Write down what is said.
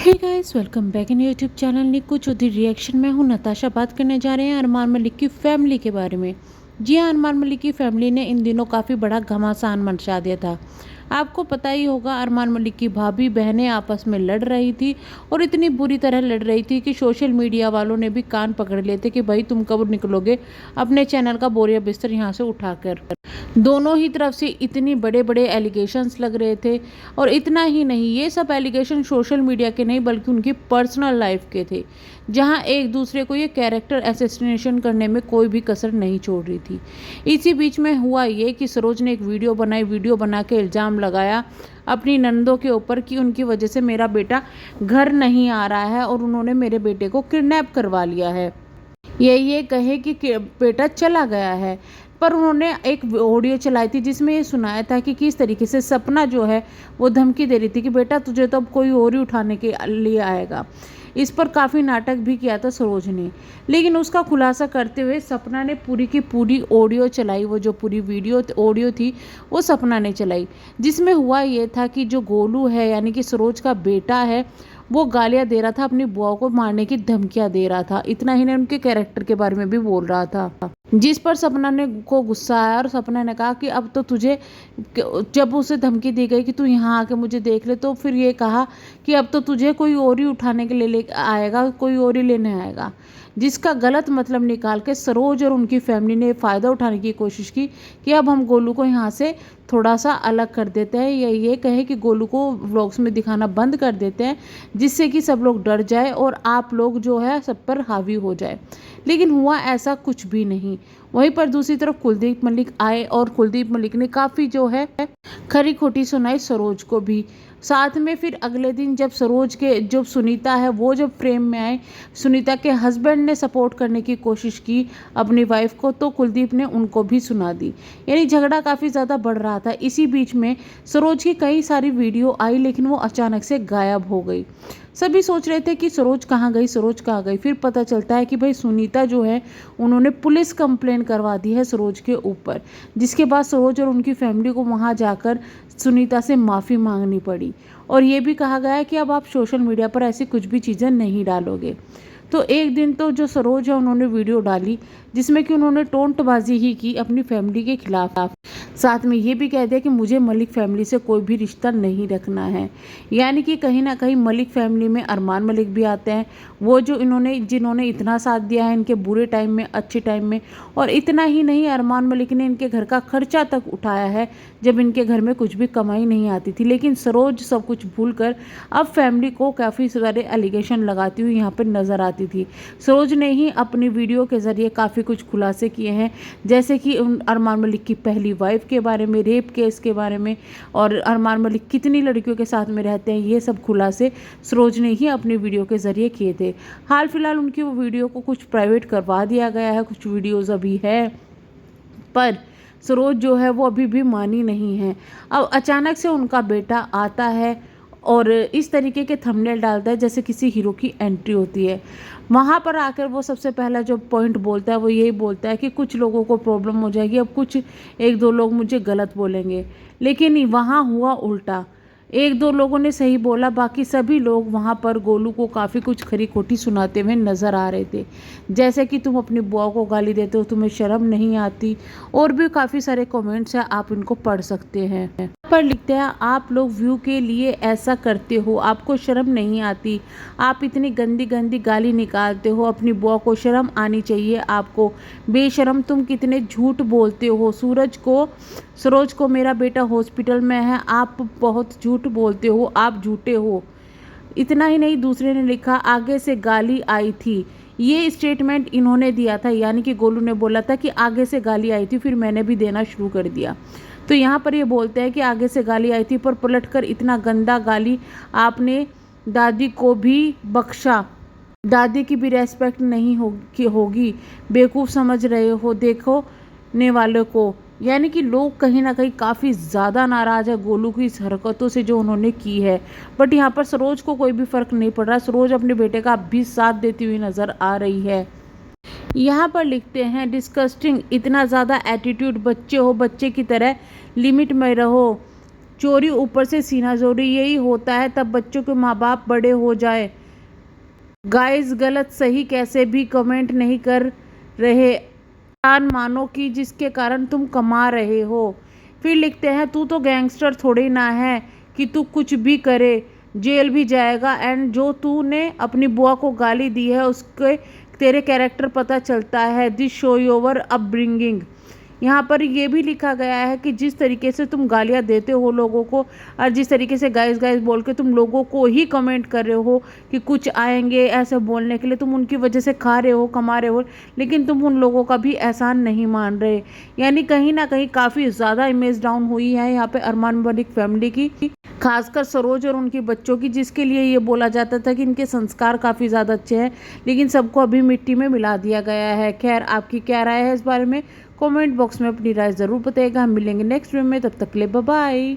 Hey guys, welcome back in YouTube channel Nikku Chaudhary reaction में हूँ नताशा। बात करने जा रहे हैं अरमान मलिक की फैमिली के बारे में। जी हाँ, अरमान मलिक की फैमिली ने इन दिनों काफ़ी बड़ा घमासान मचा दिया था। आपको पता ही होगा, अरमान मलिक की भाभी बहनें आपस में लड़ रही थी और इतनी बुरी तरह लड़ रही थी कि सोशल मीडिया वालों ने भी कान पकड़ लिए थे कि भाई तुम कब निकलोगे अपने चैनल का बोरिया बिस्तर यहाँ से उठाकर। दोनों ही तरफ से इतनी बड़े बड़े एलिगेशंस लग रहे थे। और इतना ही नहीं, ये सब एलिगेशन सोशल मीडिया के नहीं बल्कि उनकी पर्सनल लाइफ के थे, जहां एक दूसरे को ये कैरेक्टर असैसिनेशन करने में कोई भी कसर नहीं छोड़ रही थी। इसी बीच में हुआ ये कि सरोज ने एक वीडियो बना के इल्ज़ाम लगाया अपनी नंदों के ऊपर कि उनकी वजह से मेरा बेटा घर नहीं आ रहा है और उन्होंने मेरे बेटे को किडनैप करवा लिया है। ये कहे कि बेटा चला गया है। पर उन्होंने एक ऑडियो चलाई थी जिसमें ये सुनाया था कि किस तरीके से सपना जो है वो धमकी दे रही थी कि बेटा तुझे तो अब कोई और ही उठाने के लिए आएगा। इस पर काफ़ी नाटक भी किया था सरोज ने, लेकिन उसका खुलासा करते हुए सपना ने पूरी की पूरी ऑडियो चलाई। वो जो पूरी ऑडियो थी वो सपना ने चलाई, जिसमें हुआ ये था कि जो गोलू है यानी कि सरोज का बेटा है, वो गालियां दे रहा था, अपनी बुआ को मारने की धमकियां दे रहा था। इतना ही नहीं, उनके कैरेक्टर के बारे में भी बोल रहा था, जिस पर सपना ने को गुस्सा आया और सपना ने कहा कि अब तो तुझे, जब उसे धमकी दी गई कि तू यहाँ आके मुझे देख ले, तो फिर ये कहा कि अब तो तुझे कोई और ही उठाने के लिए ले आएगा, कोई और ही लेने आएगा। जिसका गलत मतलब निकाल के सरोज और उनकी फैमिली ने फ़ायदा उठाने की कोशिश की कि अब हम गोलू को यहाँ से थोड़ा सा अलग कर देते हैं, या ये कहे कि गोलू को व्लॉग्स में दिखाना बंद कर देते हैं, जिससे कि सब लोग डर जाए और आप लोग जो है सब पर हावी हो जाए। लेकिन हुआ ऐसा कुछ भी नहीं। वहीं पर दूसरी तरफ कुलदीप मलिक आए और कुलदीप मलिक ने काफ़ी जो है खरी खोटी सुनाई सरोज को भी। साथ में फिर अगले दिन जब सरोज के जो सुनीता है वो जब फ्रेम में आए, सुनीता के हस्बैंड ने सपोर्ट करने की कोशिश की अपनी वाइफ को, तो कुलदीप ने उनको भी सुना दी। यानी झगड़ा काफ़ी ज़्यादा बढ़ रहा था। इसी बीच में सरोज की कई सारी वीडियो आई, लेकिन वो अचानक से गायब हो गई। सभी सोच रहे थे कि सरोज कहाँ गई, सरोज कहाँ गई। फिर पता चलता है कि भाई सुनीता जो है उन्होंने पुलिस कंप्लेन करवा दी है सरोज के ऊपर, जिसके बाद सरोज और उनकी फैमिली को वहाँ जाकर सुनीता से माफ़ी मांगनी पड़ी। और ये भी कहा गया है कि अब आप सोशल मीडिया पर ऐसी कुछ भी चीज़ें नहीं डालोगे। तो एक दिन तो जो सरोज है उन्होंने वीडियो डाली जिसमें कि उन्होंने टोंटबाजी ही की अपनी फैमिली के खिलाफ। साथ में ये भी कह दिया कि मुझे मलिक फैमिली से कोई भी रिश्ता नहीं रखना है। यानी कि कहीं ना कहीं मलिक फैमिली में अरमान मलिक भी आते हैं, वो जो जिन्होंने इतना साथ दिया है इनके बुरे टाइम में, अच्छे टाइम में। और इतना ही नहीं, अरमान मलिक ने इनके घर का खर्चा तक उठाया है जब इनके घर में कुछ भी कमाई नहीं आती थी। लेकिन सरोज सब कुछ भूलकर अब फैमिली को काफ़ी सारे एलिगेशन लगाती हुई यहाँ पर नज़र आती थी। सरोज ने ही अपनी वीडियो के ज़रिए काफ़ी कुछ खुलासे किए हैं, जैसे कि अरमान मलिक की पहली वाइफ के बारे में, रेप केस के बारे में, और अरमान मलिक कितनी लड़कियों के साथ में रहते हैं, ये सब खुलासे सरोज ने ही अपनी वीडियो के ज़रिए किए थे। हाल फिलहाल उनकी वो वीडियो को कुछ प्राइवेट करवा दिया गया है, कुछ वीडियोज़ अभी है, पर सरोज जो है वो अभी भी मानी नहीं है। अब अचानक से उनका बेटा आता है और इस तरीके के थंबनेल डालता है जैसे किसी हीरो की एंट्री होती है। वहाँ पर आकर वो सबसे पहला जो पॉइंट बोलता है वो यही बोलता है कि कुछ लोगों को प्रॉब्लम हो जाएगी, अब कुछ एक दो लोग मुझे गलत बोलेंगे। लेकिन वहाँ हुआ उल्टा, एक दो लोगों ने सही बोला, बाकी सभी लोग वहाँ पर गोलू को काफ़ी कुछ खरी खोटी सुनाते हुए नज़र आ रहे थे, जैसे कि तुम अपनी बुआ को गाली देते हो, तुम्हें शर्म नहीं आती। और भी काफ़ी सारे कमेंट्स हैं, आप इनको पढ़ सकते हैं। पर लिखते हैं, आप लोग व्यू के लिए ऐसा करते हो, आपको शर्म नहीं आती, आप इतनी गंदी गंदी गाली निकालते हो, अपनी बुआ को शर्म आनी चाहिए आपको, बेशरम तुम कितने झूठ बोलते हो। सरोज को मेरा बेटा हॉस्पिटल में है, आप बहुत झूठ बोलते हो, आप झूठे हो। इतना ही नहीं, दूसरे ने लिखा, आगे से गाली आई थी। ये स्टेटमेंट इन्होंने दिया था, यानी कि गोलू ने बोला था कि आगे से गाली आई थी, फिर मैंने भी देना शुरू कर दिया। तो यहाँ पर ये बोलते हैं कि आगे से गाली आई थी, पर पलटकर इतना गंदा गाली आपने दादी को भी बख्शा, दादी की भी रेस्पेक्ट नहीं होगी, बेवकूफ़ समझ रहे हो देखने वालों को। यानी कि लोग कहीं ना कहीं काफ़ी ज़्यादा नाराज़ है गोलू की इस हरकतों से जो उन्होंने की है। बट यहाँ पर सरोज को कोई भी फ़र्क नहीं पड़ रहा, सरोज अपने बेटे का अब भी साथ देती हुई नज़र आ रही है। यहाँ पर लिखते हैं, डिस्कस्टिंग, इतना ज़्यादा एटीट्यूड, बच्चे हो, बच्चे की तरह लिमिट में रहो। चोरी ऊपर से सीना जोरी, यही होता है तब बच्चों के माँ बाप बड़े हो जाए। गाइस गलत सही कैसे भी कमेंट नहीं कर रहे, इंसान मानो कि जिसके कारण तुम कमा रहे हो। फिर लिखते हैं तू तो गैंगस्टर थोड़ी ना है कि तू कुछ भी करे, जेल भी जाएगा। एंड जो तूने अपनी बुआ को गाली दी है उसके तेरे कैरेक्टर पता चलता है। This show your upbringing. यहाँ पर ये भी लिखा गया है कि जिस तरीके से तुम गालियाँ देते हो लोगों को और जिस तरीके से गाइस गाइस बोल के तुम लोगों को ही कमेंट कर रहे हो कि कुछ आएंगे ऐसे बोलने के लिए, तुम उनकी वजह से खा रहे हो कमा रहे हो, लेकिन तुम उन लोगों का भी एहसान नहीं मान रहे। यानी कहीं ना कहीं काफ़ी ज़्यादा इमेज डाउन हुई है यहाँ पे अरमान मलिक फैमिली की, खासकर सरोज और उनके बच्चों की, जिसके लिए ये बोला जाता था कि इनके संस्कार काफ़ी ज़्यादा अच्छे हैं, लेकिन सबको अभी मिट्टी में मिला दिया गया है। खैर आपकी क्या राय है इस बारे में, कमेंट बॉक्स में अपनी राय ज़रूर बताइएगा। हम मिलेंगे नेक्स्ट वीडियो में, तब तक के लिए बाय बाय।